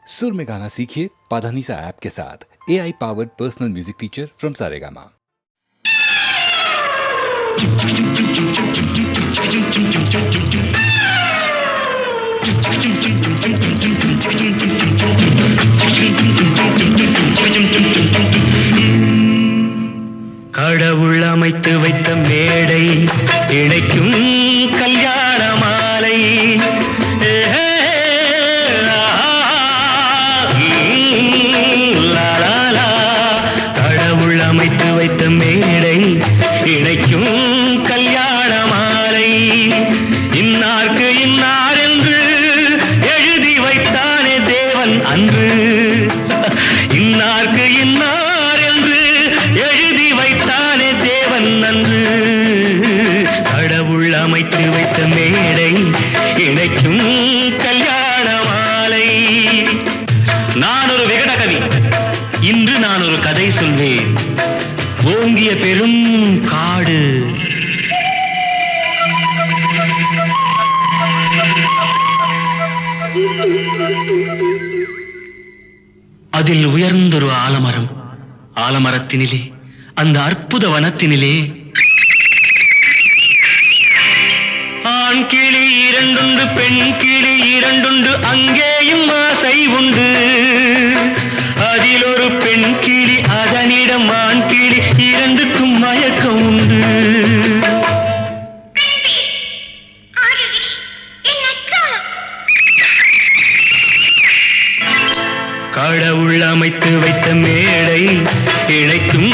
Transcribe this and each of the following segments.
सुर में गाना सीखिए पाधानीसा ऐप के साथ। AI powered personal music teacher from Saregama. கடவுள் அமைத்து வைத்த மேடை இணைக்கும் கல்யாண மாலை. கடவுள் அமைத்து வைத்த மேடை இணைக்கும் கல்யாண மாலை. இன்னார்க்கு இன்னார் என்று எழுதி வைத்தானே தேவன் அன்று. இன்னார்க்கு இன்னார் என்று எழுதி வைத்தானே தேவன் அன்று. கடவுள் அமைத்து வைத்த மேடை இணைக்கும் கல்யாண மாலை. நான் ஒரு விகட கவி, இன்று நான் ஒரு கதை சொல்வேன். ஓங்கிய பெரும் காடு, அதில் உயர்ந்தொரு ஆலமரம். ஆலமரத்தினிலே, அந்த அற்புத வனத்தினிலே ஆண் கிளி இரண்டுண்டு, பெண் கிளி இரண்டுண்டு, அங்கேயும் ஆசை உண்டு. அதில் ஒரு பெண் கிளி, அதனிடம் ஆண் கிளி, இரண்டுக்கும் மயக்கம் உண்டு. கடவுள் அமைத்து வைத்த மேடை இணைக்கும்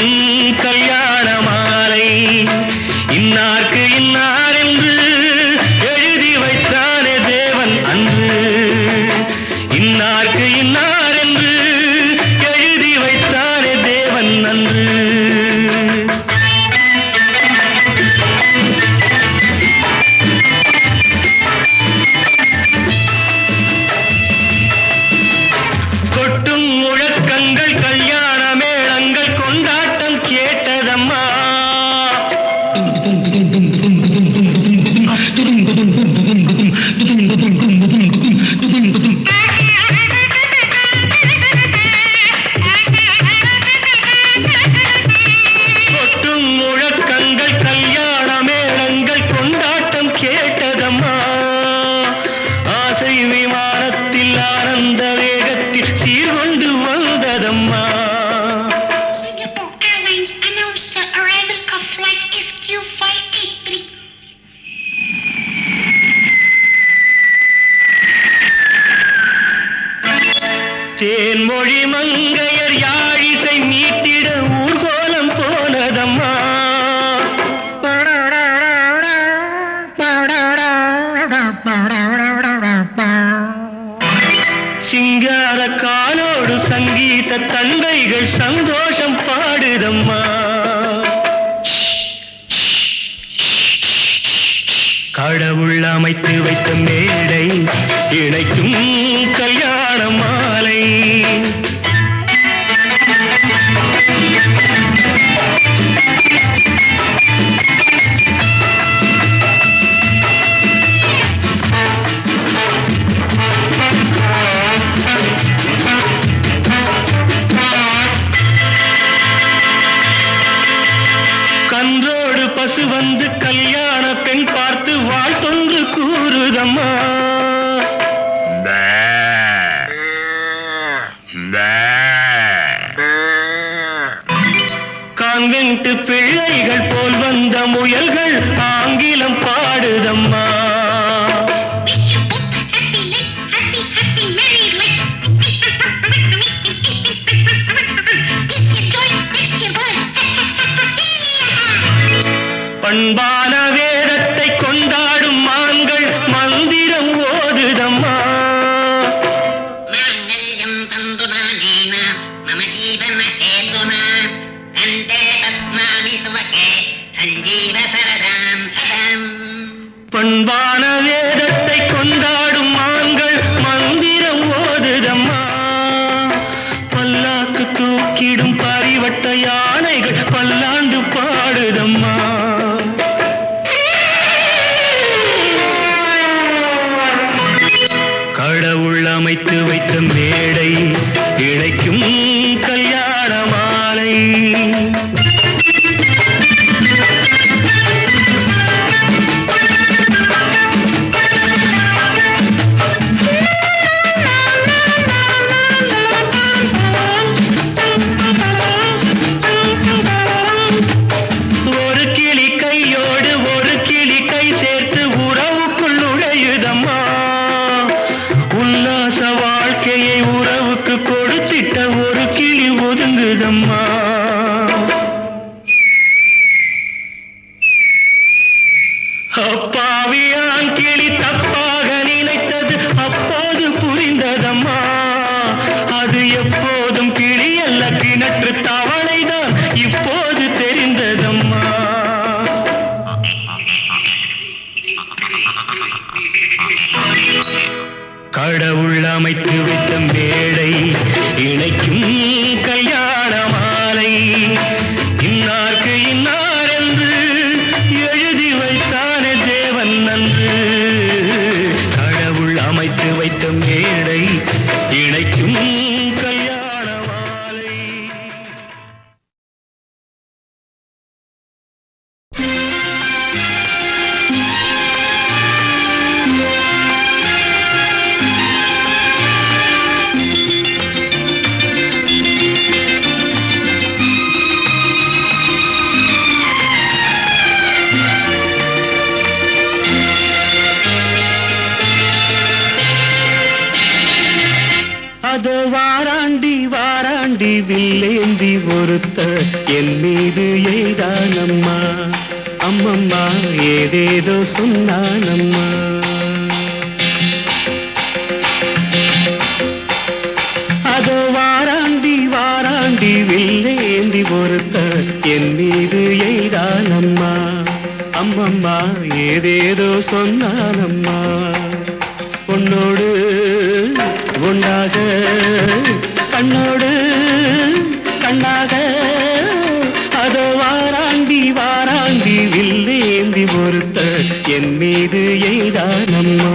கல்யாண மாலை. இன்னார்க்கு இன்னார் என்று எழுதி வைத்தானே தேவன் அன்று. இன்னார்க்கு இன்னார் என்று எழுதி வைத்தானே தேவன் அன்று. கொட்டும் முழக்கங்கள், கல்யாண மேளங்கள், கொண்டாட்டம் கேட்டதம்மா. கொட்டும் முழக்கங்கள், கல்யாண மேளங்கள், கொண்டாட்டம் கேட்டதம்மா. ஆசை விமானத்தில் ஆனந்த வேகத்தில் சீர்கொண்டு வந்ததம்மா. Singapore Airlines announced the arrival of flight SQ583. Thenmozhi மங்கையர் யாழிசை மீட்டிட ஊர்கோலம் போனதம்மா. சிங்கார காலோடு சங்கீத தந்தைகள் சந்தோஷம் பாடுதம்மா. கடவுள் அமைத்து வைத்த மேடை இணைக்கும் கல்யாண மாலை. கன்றோடு பசு வந்து கல்யாண பெண் பார்த்து வாழ்த்தொன்று கூறுதம்மா. கான்வென்ட் பிள்ளைகள் போல் வந்த முயல்கள் ஆங்கிலம் பாடுதம்மா. Wish you both a happy life, happy, happy married life. This your joy, next your boy. பண்பான வேதத்தை கொண்டாடும் மான்கள் மந்திரம் ஓதுதம்மா. மாங்கல்யம் தந்துனா நேனா மம ஜீவன ஹேதுனா கண்டே பத்மானி சுவகே சஞ்சீவ சரதாம் சதம். மேடை இழைக்கும் கல்யாண மாலை. ஒரு கிளி கையோடு ஒரு கிளி கை சேர்த்து உறவுக்குள் நுழையுதம்மா. உல்லாச வாழ்க்கையை உறவுக்கு கொடுத்திட்ட ஒரு கிளி ஒதுங்குதம்மா. அப்பாவியான் கிளி தப்பாக நினைத்தது அப்போது புரிந்ததம்மா. அது எப்போதும் கிளி அல்ல கிணற்று தவளைதான் இப்போது தெரிந்ததம்மா. கடவுள் அமைத்து வைத்த மேடை இணைக்கும் கல்யாண மாலை. இன்னார்க்கு இன்னார் என்று எழுதி வைத்தானே தேவன் நன்று. கடவுள் அமைத்து வைத்த மேடை இணைக்கும் கல்யாண மாலை. அதோ வாராண்டி வாராண்டி வில்லேந்தி ஒருத்த என் மீது எய்தானம்மா. அம்மம்மா ஏதேதோ சொன்னானம்மா. அதோ வாராண்டி வாராண்டி வில்லேந்தி ஒருத்த என் மீது எய்தானம்மா. அம்மம்மா ஏதேதோ சொன்னானம்மா. உன்னோடு ஒன்றாக கண்ணோடு கண்ணாக அதோ வாராண்டி வாராண்டி வில்லேந்தி ஒருத்த என் மீது எய்தானம்மா.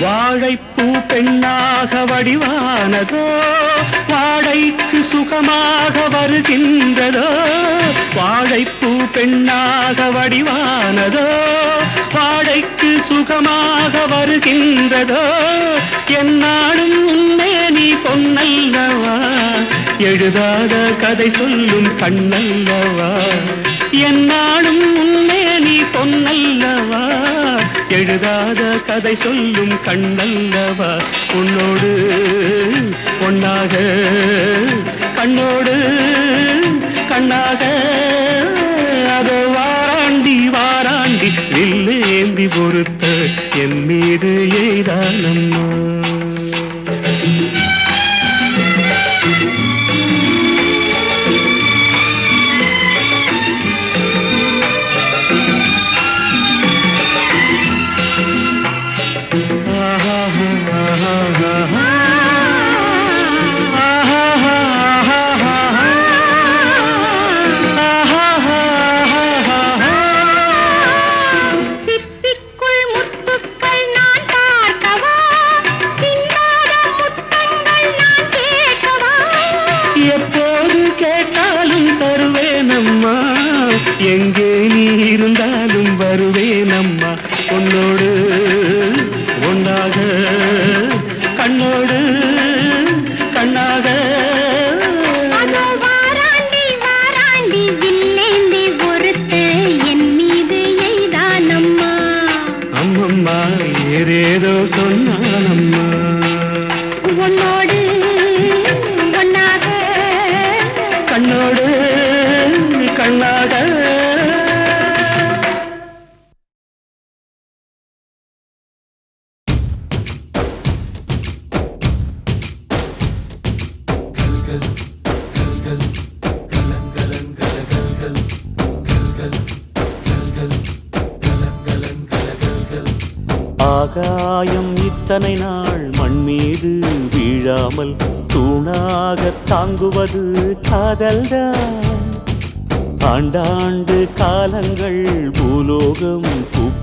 வாழைப்பூ பெண்ணாக வடிவானதோ வாழைக்கு சுகமாக வருகின்றதோ. வாழைப்பூ பெண்ணாக வடிவானதோ வாழைக்கு சுகமாக வருகின்றதோ. என்னாலும் உன்னே நீ பொன்னல்லவா எழுதாத கதை சொல்லும் கண்ணல்லவா. என்னாலும் உன்னே நீ பொன்னல்லவா எழுதாத கதை சொல்லும் கண்ணல்லவா. உன்னோடு ஒன்னாக கண்ணோடு கண்ணாக அதோ வாராண்டி வாராண்டி வில்லேந்தி பொறுத்த என் மீது எய்தானம்மா. ஆஹா ஆஹா எங்கே நீ இருந்தாலும் வருவேன் அம்மா உன்னோடு ஒன்றாக கண்ணோடு கண்ணாக. அதோ வாராண்டி வாராண்டி வில்லேந்தி பொறுத்து என் மீது எய்தானம்மா. அம்மம்மா ஏதேதோ சொன்னானம்மா. உன்னோடு ஒன்னாக கண்ணோடு கண்ணாக. ஆகாயம் இத்தனை நாள் மண் மீது வீழாமல் தூணாக தாங்குவது காதல்தான். ஆண்டாண்டு காலங்கள் பூலோகம்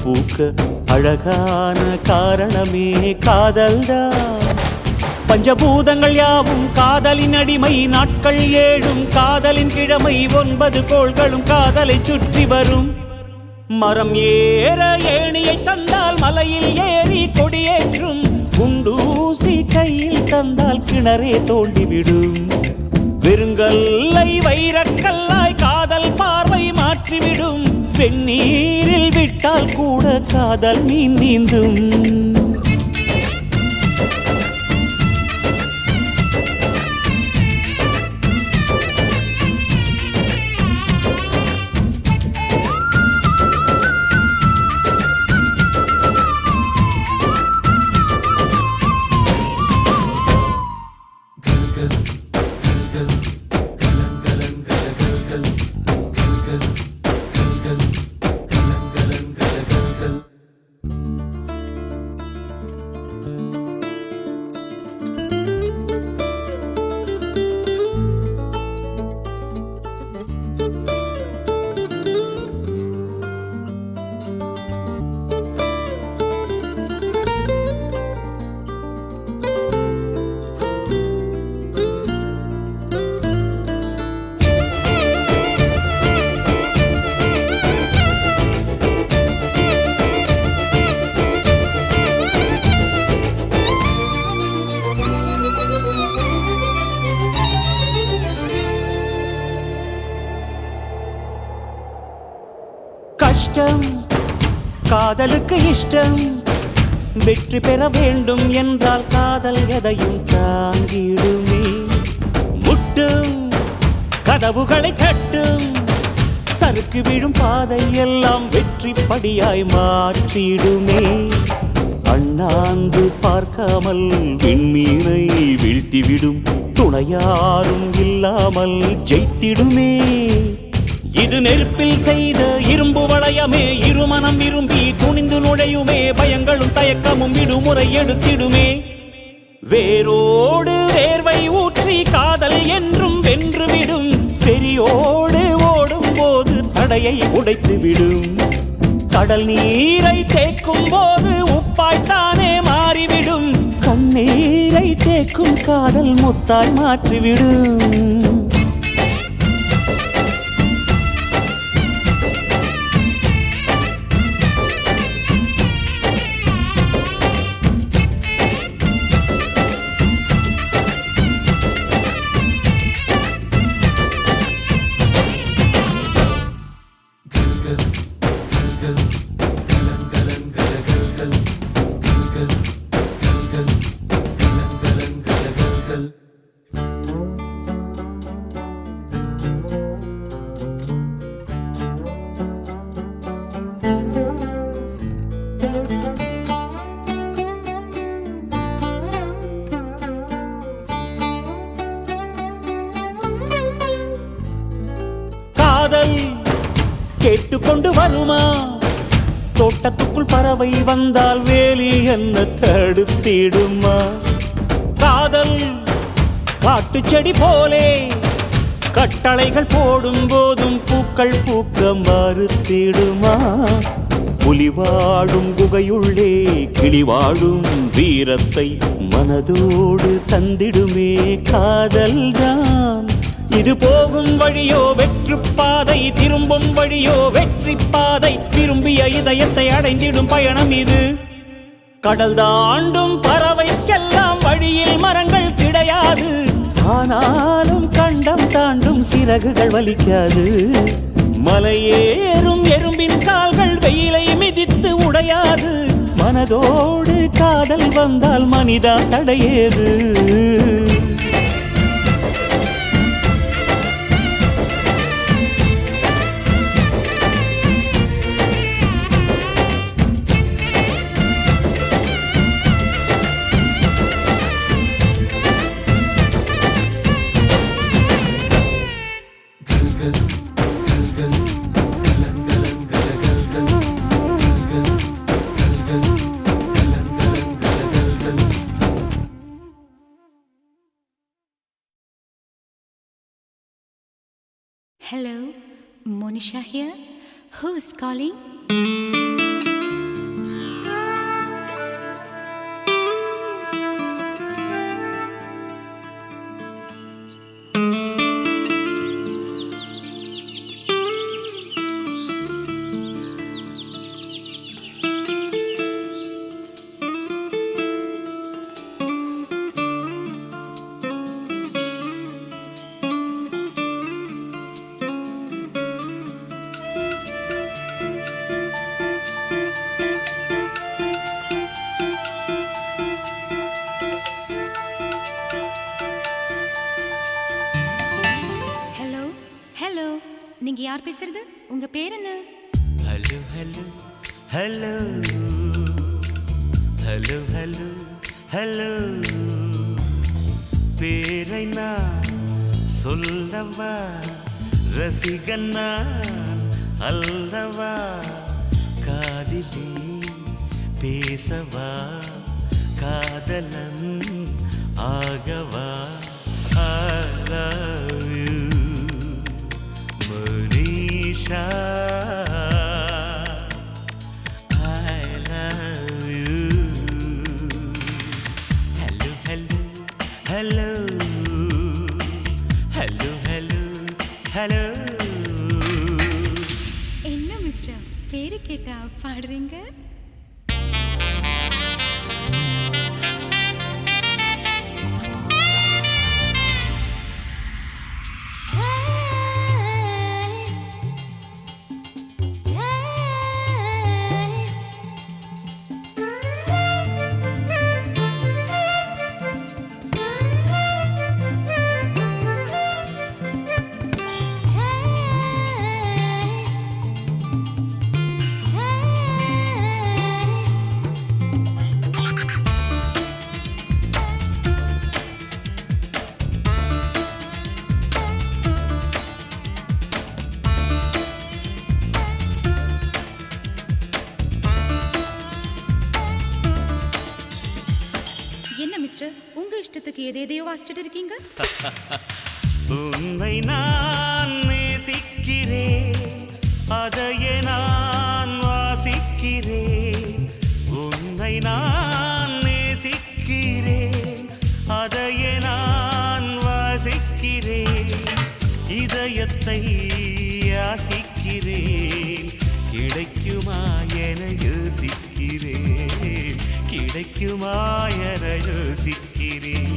பூக்க அழகான காரணமே காதல்தான். பஞ்சபூதங்கள் யாவும் காதலின் அடிமை, நாட்கள் 7 காதலின் கிழமை, 9 கோள்களும் காதலை சுற்றி வரும். மரம் ஏற ஏணியை தந்தால் மலையில் ஏறி கொடியேற்றும், குண்டூசி கையில் தந்தால் கிணறே தோண்டிவிடும். வெறுங்கல்லை வைரக்கல்லாய் காதல் பார்வை மாற்றிவிடும், வெந்நீரில் விட்டால் கூட காதல் மீன் நீந்தும். கஷ்டம் காதலுக்கு இஷ்டம், வெற்றி பெற வேண்டும் என்றால் காதல் எதையும் தாங்கிடுமே. முட்டும் கதவுகளை தட்டும், சறுக்கு விழும் பாதை எல்லாம் வெற்றி படியாய் மாற்றிடுமே. அண்ணாந்து பார்க்காமல் விண்மீனை வீழ்த்திவிடும், துணையாரும் இல்லாமல் ஜெயித்திடுமே. இது நெருப்பில் செய்த இரும்பு வளையமே, இருமனம் விரும்பி துணிந்து நுழையுமே. பயங்களும் தயக்கமும் விடுமுறை எடுத்திடுமே. வேரோடு வேர்வை ஊற்றி காதல் என்றும் வென்றுவிடும், பெரியோடு ஓடும் போது தடையை உடைத்துவிடும். கடல் நீரை தேக்கும் போது உப்பாய்த்தானே மாறிவிடும், கண்ணீரை தேக்கும் காதல் முத்தாய் மாற்றிவிடும். காதல் கேட்டுக்கொண்டு வருமா? தோட்டத்துக்குள் பறவை வந்தால் வேலி என்ன தடுத்திடுமா? காதல் காட்டு செடி போலே கட்டளைகள் போடும் போதும் பூக்கள் பூக்க மறுத்திடுமா? புலி வாழும் குகையுள்ளே கிளி வாழும் வீரத்தை மனதோடு தந்திடுமே காதல்தான். இது போகும் வழியோ வெற்று பாதை, திரும்பும் வழியோ வெற்றி பாதை. விரும்பிய இதயத்தை அடைந்திடும் பயணம் இது. கடல் தாண்டும் பறவைக்கெல்லாம் வழியில் மரங்கள் கிடையாது. ஆனாலும் கண்டம் தாண்டும் சிறகுகள் வலிக்காது. மலையேறும் எறும்பின் கால்கள் வெயிலை மிதித்து உடையாது. மனதோடு காதல் வந்தால் மனிதா தடையேது. Hello, Monisha here. Who's calling? நீங்க யார் பேசுறது? உங்க பேர் என்ன? Hello hello hello hello hello hello. பேரை நான் சொல்லவா, ரசிகன் நான் அல்லவா. காதிலே பேசவா, காதலன் ஆகவா. I love you Monisha, I love you. Hello, hello, hello, hello, hello, hello. என்ன மிஸ்டர், பேரு கேட்டா பாடுறீங்க? என்ன மிஸ்டர், உங்க இஷ்டத்துக்கு எதையோ வாசிச்சுட்டு இருக்கீங்க? உன்னை நான் நேசிக்கிறேன், அதையே நான் வாசிக்கிறேன். உன்னை நான் நேசிக்கிறேன், அதையே நான் வாசிக்கிறேன். இதயத்தை யாசிக்கிறேன், கிடைக்குமா என யோசிக்கிறேன், கிடைக்குமா என யோசிக்கிறேன்.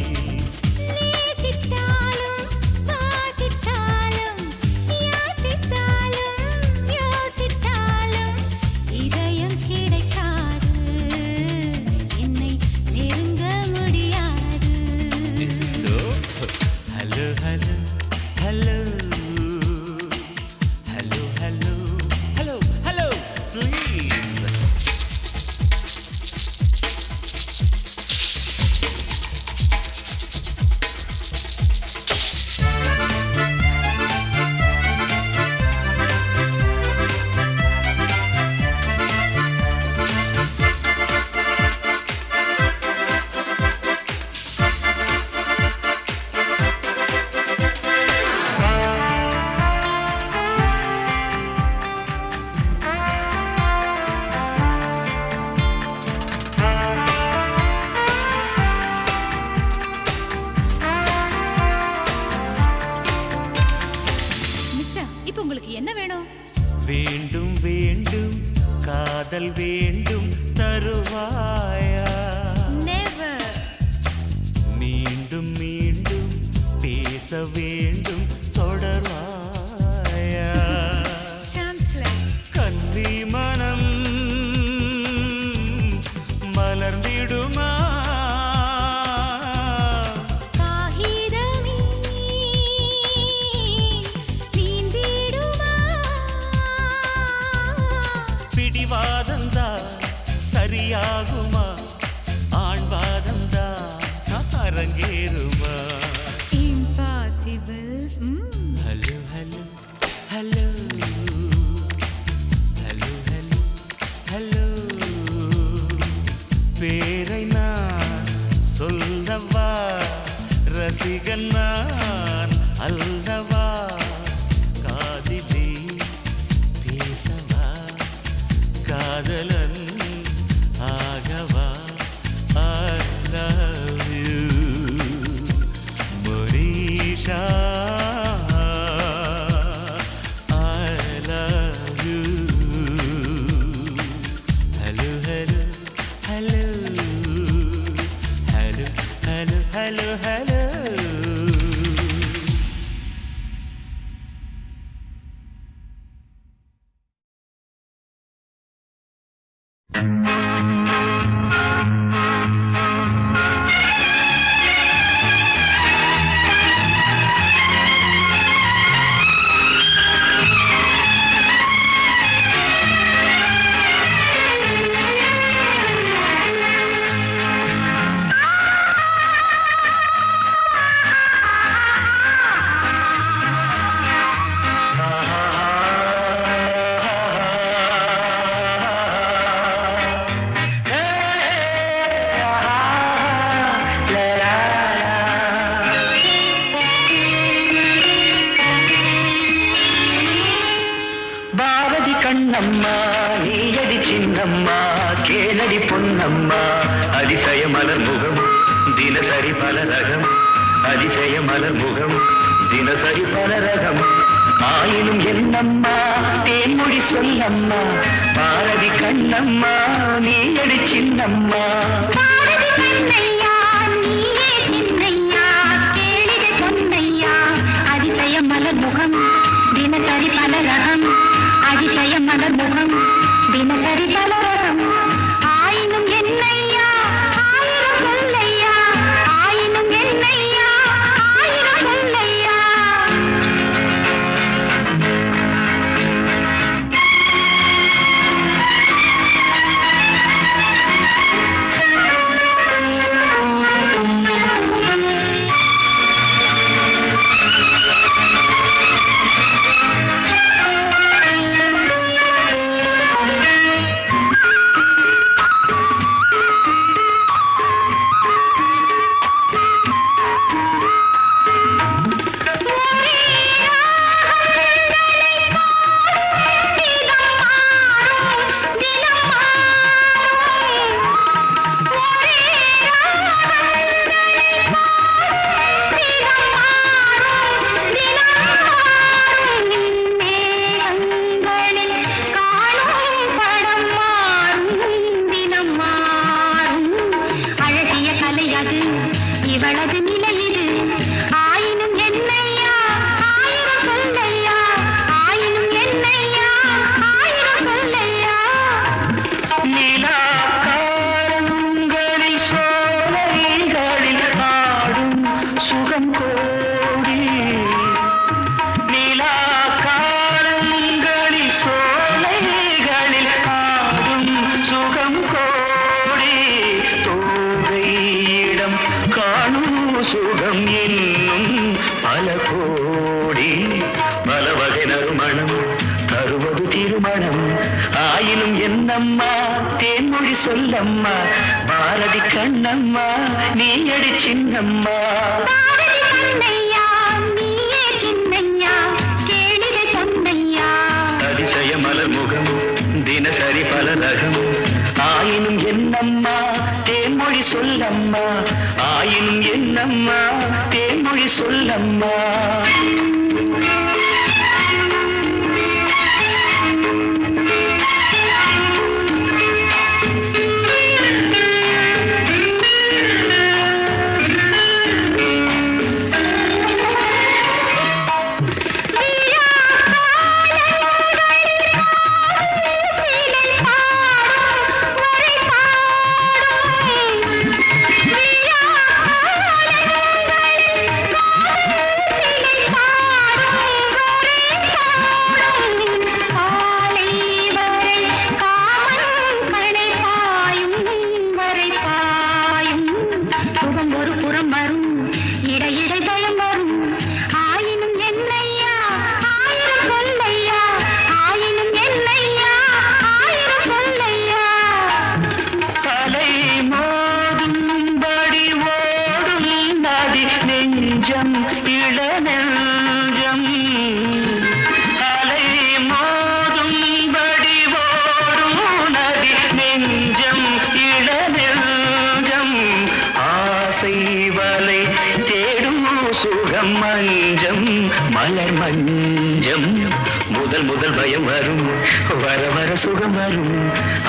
காதல் வேண்டும் தருவாயா? நெவர். மீண்டும் மீண்டும் பேச வேண்டும் தொடர்வாயா? சான்ஸ்லெஸ். கன்னி மனம் மலர்ந்திடுமா? காகிதமே நீந்திடுமா? பிடிவாதந்தா சரியாகுமா? ஆண்வாதந்தா அரங்கேறுமா? Impossible. Hello hello hello hello hello hello பேரை நான் சொல்லவா? ரசிகன் நான் அல்லவா? காதிலே பேசவா? காதலன் ஆகவா? I love you Monisha, I love you. Hello, hello, hello, hello, hello, hello, hello. Bharathi Kannamma நீயடி சின்னம்மா கேளடி பொன்னம்மா அதிசய மலர் முகம் தினசரி பல ரகம் அதிசய மலர் முகம் தினசரி பல ரகம் ஆயினும் என்னம்மா தேன்மொழி சொல்லம்மா பாரதி கண்ணம்மா நீயடி சின்னம்மா பாரதி கண்ணையா நீயே சின்னையா கேளிட சொன்னையா அதிசய மலர் முகம் தினசரி பல ரகம் அதிசய மலர் முகம் தினசரி பல ரகம் ஆயினும் என்னையா ஆயிரம் சொல்லையா ஆயினும் என்னையா ஆயிரம் சொல்லையா இவளது நிலை இது ஆயினும் என்னையா ஆயிரம் சொல்லையா ஆயினும் என்னையா ஆயிரம் சொல்லையா நிலா காலங்களில் சோலைகளில் ஆடும் சுகம் கோடி நிலா காலங்களில் சோலைகளில் ஆடும் சுகம் கோடி தோகையிடம் காணும் சுகம் என்னும் பல கோடி பல வகை நறுமணம் தருவது திருமணம் ஆயினும் என்னம்மா தேன்மொழி சொல்லம்மா பாரதி கண்ணம்மா நீயடி சின்னம்மா பாரதி கண்ணையா நீயே சின்னையா கேளிட சொன்னையா அதிசய மலர் முகம் தினசரி பல ரகம் ஆயினும் என்னம்மா தேன்மொழி சொல்லம்மா ஆயினும் என்னம்மா தேன்மொழி சொல்லம்மா வலை தேடும் சுகம் மஞ்சம் மலர் மஞ்சம் முதல் முதல் பயம் வரும் வர வர சுகம் வரும்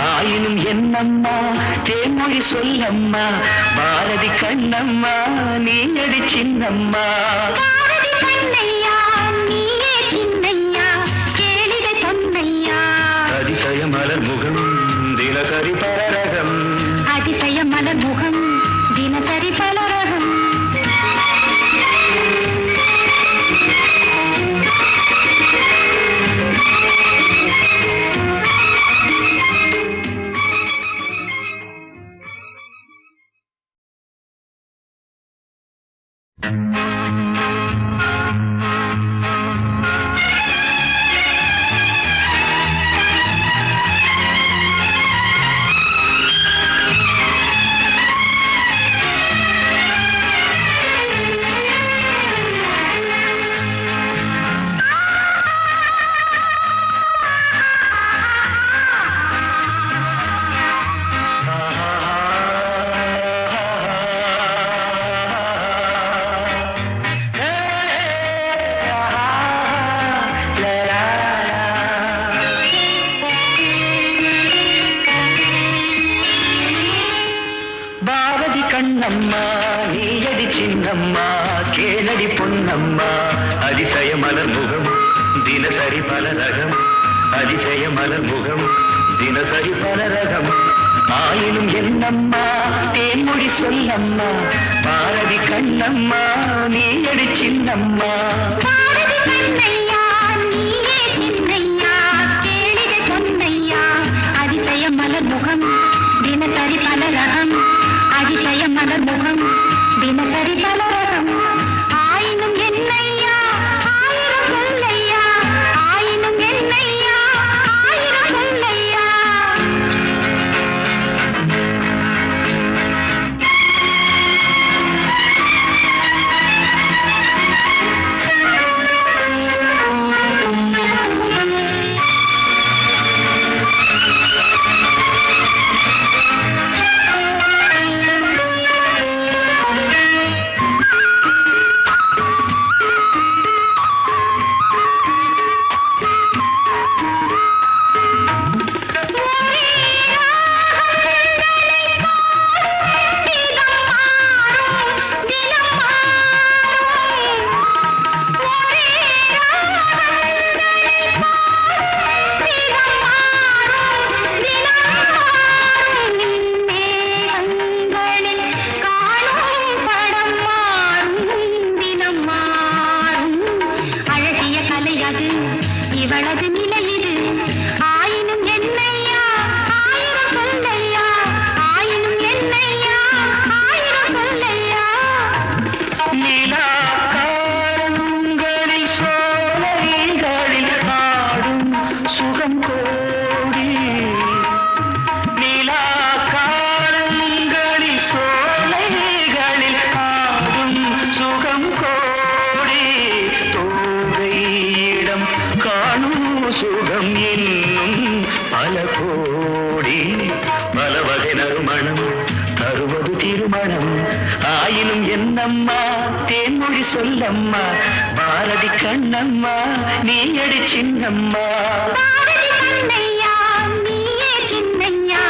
ஆயினும் என்னம்மா தேன்மொழி சொல்லம்மா பாரதி கண்ணம்மா நீ அடி சின்னம்மா பாரதி கண்ணையா நீயே சின்னையா கேளிகை சொன்னையா அதிசய மலர் முகம் தினசரி பரரகம் அதிசய மலர் முகம் தினசரி பலரகம் கண்ணம்மா நீயடி சின்னம்மா கேளடி பொன்னம்மா அதிசய மலர் முகம் தினசரி பலரகம் அதிசய மலர் முகம் தினசரி பலரகம் ஆயினும் என்னம்மா தேன்மொழி சொல்லம்மா பாரதி கண்ணம்மா நீயடி சின்னம்மா பாரதி கண்ணையா நீயே சின்னையா கேளிகை சொன்னையா அதிசய மலர் முகம் தினசரி பலரகம் அதிசய மலர் முகம் தினசரி பலரகம் ஆயினும் என்னையா ஆயிரம் சொல்லையா ஆயினும் என்னையா ஆயிரம் சொல்லையா இவளது நிலை இது ஆயினும் என்னையா ஆயிரம் சொல்லையா ஆயினும் என்னையா ஆயிரம் சொல்லையா நிலா காலங்களில் சோலைகளில் ஆடும் சுகம் கோடி நிலா காலங்களில் சோலைகளில் ஆடும் சுகம் கோடி தோகையிடம் காணும் சுகம் என்னும் பல கோடி பல வகை நறுமணம் தருவது திருமணம் ஆயினும் என்னம்மா தேன்மொழி சொல்லம்மா பாரதி கண்ணம்மா நீ அடி சின்னம்மா பாரதி கண்ணையா நீயே சின்னையா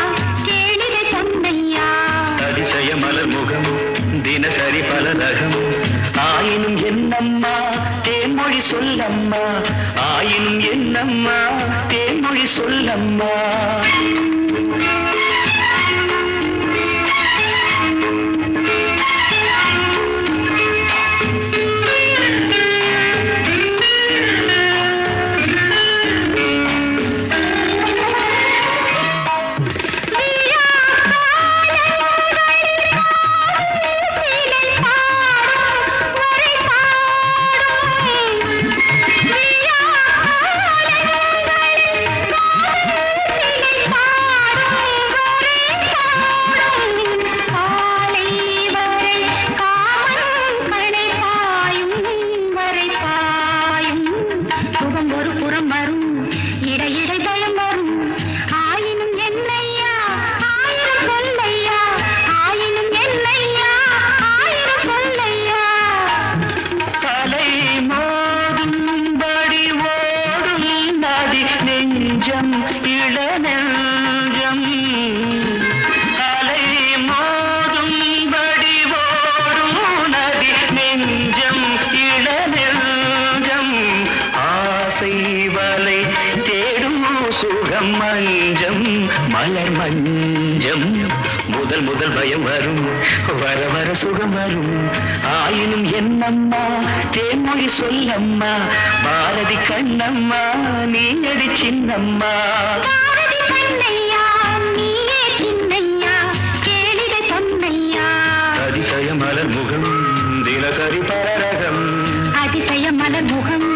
கேளிகை சொன்னையா அதிசய மலர் முகம் தினசரி பலரகம் ஆயினும் என்னம்மா தேன்மொழி சொல்லம்மா ஆயினும் என்னம்மா தேன்மொழி சொல்லம்மா பாடும் தஞ்சம் முதல் முதல் பயம் வரும் வர வர சுகம் வரும் ஆயினும் என்னம்மா தேன்மொழி சொல்லம்மா பாரதி கண்ணம்மா நீ அடி சின்னம்மா பாரதி கண்ணையா நீயே சின்னையா கேளிகை பொன்னையா அதிசய மலர் முகம் தினசரி பரரகம் அதிசய மலர் முகம்